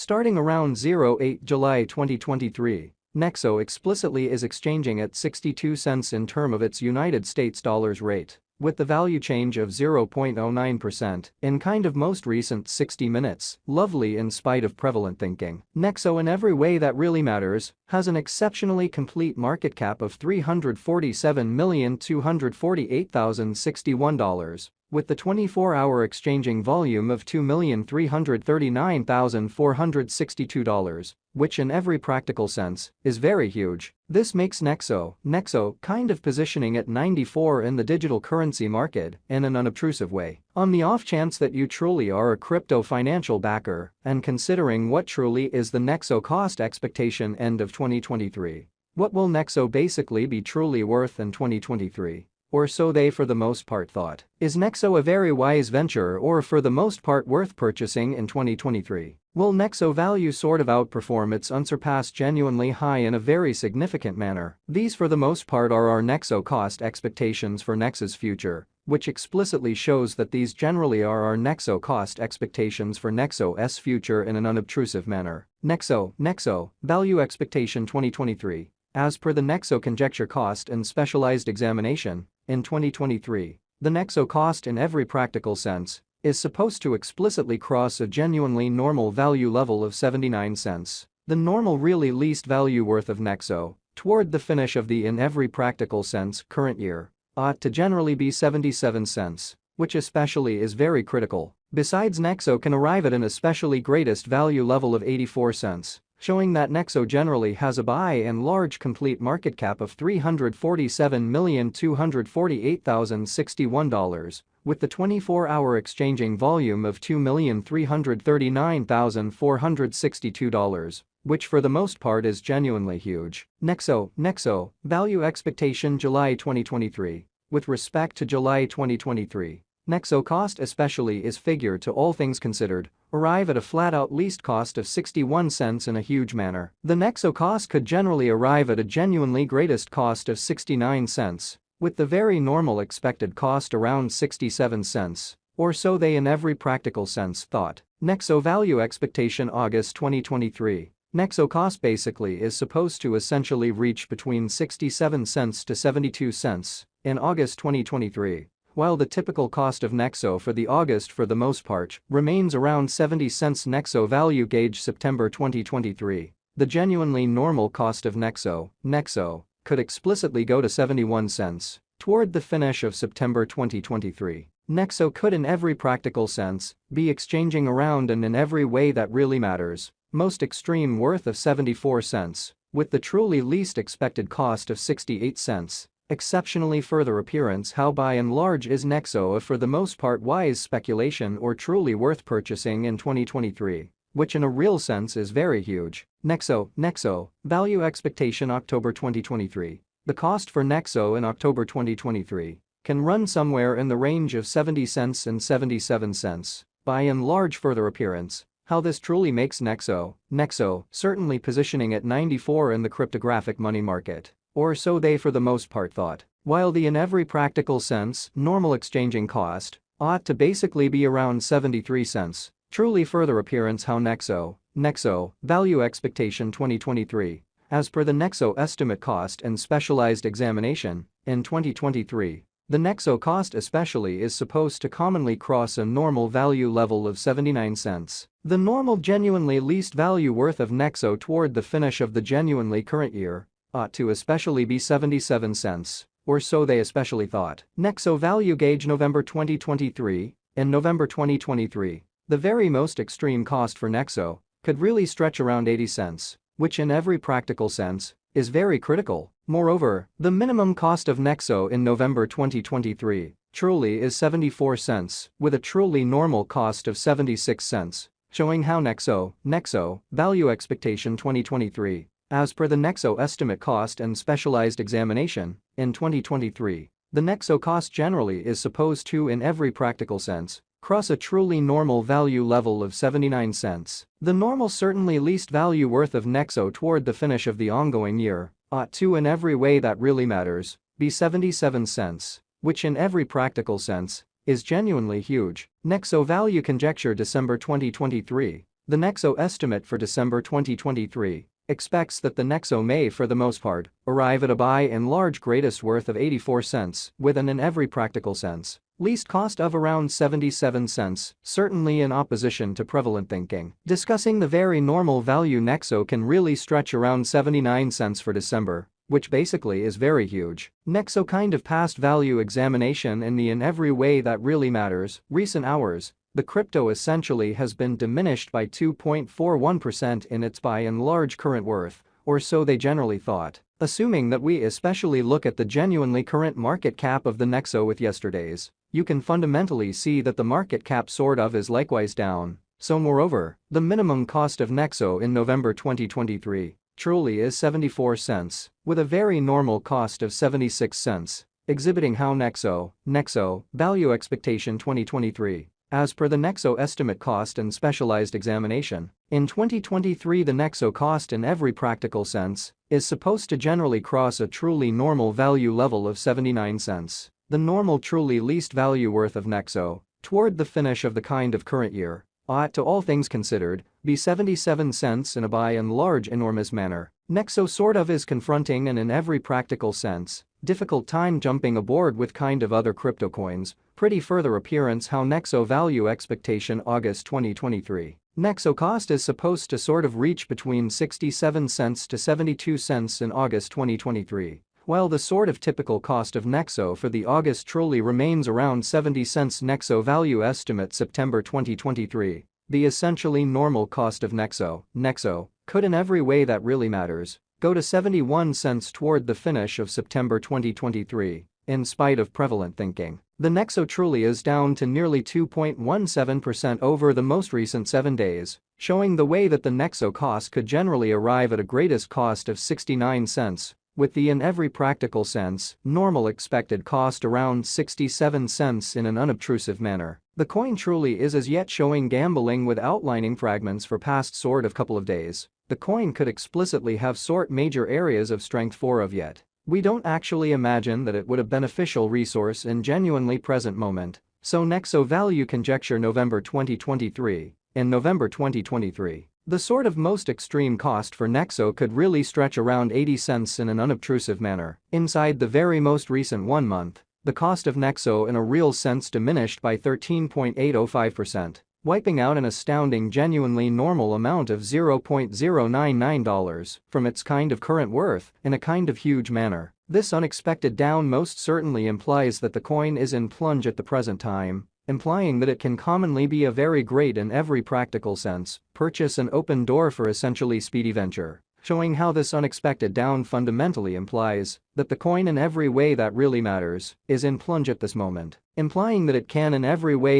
Starting around 08 July 2023, Nexo explicitly is exchanging at 62 cents in term of its United States dollars rate, with the value change of 0.09% in kind of most recent 60 minutes, lovely in spite of prevalent thinking. Nexo in every way that really matters has an exceptionally complete market cap of $347,248,061. With the 24-hour exchanging volume of $2,339,462, which in every practical sense is very huge. This makes Nexo kind of positioning at 94 in the digital currency market in an unobtrusive way. On the off chance that you truly are a crypto financial backer and considering what truly is the Nexo cost expectation end of 2023, what will Nexo basically be truly worth in 2023? Or so they for the most part thought. Is Nexo a very wise venture or for the most part worth purchasing in 2023? Will Nexo value sort of outperform its unsurpassed genuinely high in a very significant manner? These for the most part are our Nexo cost expectations for Nexo's future, which explicitly shows that these generally are our Nexo cost expectations for Nexo's future in an unobtrusive manner. Nexo value expectation 2023. As per the Nexo conjecture cost and specialized examination, in 2023, the Nexo cost in every practical sense is supposed to explicitly cross a genuinely normal value level of 79 cents. The normal really least value worth of Nexo, toward the finish of the in every practical sense current year, ought to generally be 77 cents, which especially is very critical. Besides, Nexo can arrive at an especially greatest value level of 84 cents. Showing that Nexo generally has a by and large complete market cap of $347,248,061, with the 24-hour exchanging volume of $2,339,462, which for the most part is genuinely huge. Nexo value expectation July 2023. With respect to July 2023, Nexo cost especially is figured to all things considered arrive at a flat-out least cost of 61 cents in a huge manner. The Nexo cost could generally arrive at a genuinely greatest cost of 69 cents, with the very normal expected cost around 67 cents, or so they in every practical sense thought. Nexo value expectation August 2023. Nexo cost basically is supposed to essentially reach between 67 cents to 72 cents in August 2023. While the typical cost of Nexo for the August for the most part remains around 70 cents. Nexo value gauge September 2023. The genuinely normal cost of Nexo could explicitly go to 71 cents toward the finish of September 2023. Nexo could in every practical sense be exchanging around and in every way that really matters, most extreme worth of 74 cents, with the truly least expected cost of 68 cents. Exceptionally further appearance how by and large is Nexo a for the most part wise speculation or truly worth purchasing in 2023, which in a real sense is very huge. Nexo value expectation October 2023. The cost for Nexo in October 2023 can run somewhere in the range of 70 cents and 77 cents. By and large further appearance, how this truly makes Nexo certainly positioning at 94 in the cryptographic money market. Or so they for the most part thought. While the in every practical sense normal exchanging cost ought to basically be around 73 cents, truly further appearance how Nexo value expectation 2023. As per the Nexo estimate cost and specialized examination, in 2023, the Nexo cost especially is supposed to commonly cross a normal value level of 79 cents. The normal genuinely least value worth of Nexo toward the finish of the genuinely current year ought to especially be 77 cents, or so they especially thought. Nexo value gauge November 2023. In November 2023, the very most extreme cost for Nexo could really stretch around 80 cents, which in every practical sense is very critical. Moreover, the minimum cost of Nexo in November 2023 truly is 74 cents, with a truly normal cost of 76 cents, showing how Nexo value expectation 2023. As per the Nexo estimate cost and specialized examination, in 2023, the Nexo cost generally is supposed to in every practical sense cross a truly normal value level of 79 cents. The normal certainly least value worth of Nexo toward the finish of the ongoing year ought to in every way that really matters be 77 cents, which in every practical sense is genuinely huge. Nexo value conjecture December 2023. The Nexo estimate for December 2023 expects that the Nexo may, for the most part, arrive at a by-and-large greatest worth of 84 cents, with an in every practical sense least cost of around 77 cents, certainly in opposition to prevalent thinking. Discussing the very normal value Nexo can really stretch around 79 cents for December, which basically is very huge. Nexo kind of past value examination in the in every way that really matters, recent hours. The crypto essentially has been diminished by 2.41% in its by and large current worth, or so they generally thought. Assuming that we especially look at the genuinely current market cap of the Nexo with yesterday's, you can fundamentally see that the market cap sort of is likewise down. So moreover, the minimum cost of Nexo in November 2023 truly is 74 cents, with a very normal cost of 76 cents, exhibiting how Nexo value expectation 2023. As per the Nexo estimate cost and specialized examination, in 2023 the Nexo cost in every practical sense is supposed to generally cross a truly normal value level of 79 cents. The normal truly least value worth of Nexo, toward the finish of the kind of current year, ought to all things considered, be 77 cents in a by and large enormous manner. Nexo sort of is confronting and in every practical sense, difficult time jumping aboard with kind of other crypto coins. Pretty further appearance how Nexo value expectation August 2023. Nexo cost is supposed to sort of reach between 67 cents to 72 cents in August 2023, while the sort of typical cost of Nexo for the August truly remains around 70 cents. Nexo value estimate September 2023. The essentially normal cost of Nexo could in every way that really matters go to 71 cents toward the finish of September 2023, in spite of prevalent thinking. The Nexo truly is down to nearly 2.17% over the most recent 7 days, showing the way that the Nexo cost could generally arrive at a greatest cost of 69 cents, with the in every practical sense, normal expected cost around 67 cents in an unobtrusive manner. The coin truly is as yet showing gambling with outlining fragments for past sort of couple of days. The coin could explicitly have sort major areas of strength for of yet. We don't actually imagine that it would have beneficial resource in genuinely present moment, so Nexo value conjecture November 2023. In November 2023, the sort of most extreme cost for Nexo could really stretch around 80 cents in an unobtrusive manner. Inside the very most recent 1 month, the cost of Nexo in a real sense diminished by 13.805%. Wiping out an astounding genuinely normal amount of $0.099 from its kind of current worth in a kind of huge manner. This unexpected down most certainly implies that the coin is in plunge at the present time, implying that it can commonly be a very great in every practical sense purchase and open door for essentially speedy venture, showing how this unexpected down fundamentally implies that the coin in every way that really matters is in plunge at this moment, implying that it can in every way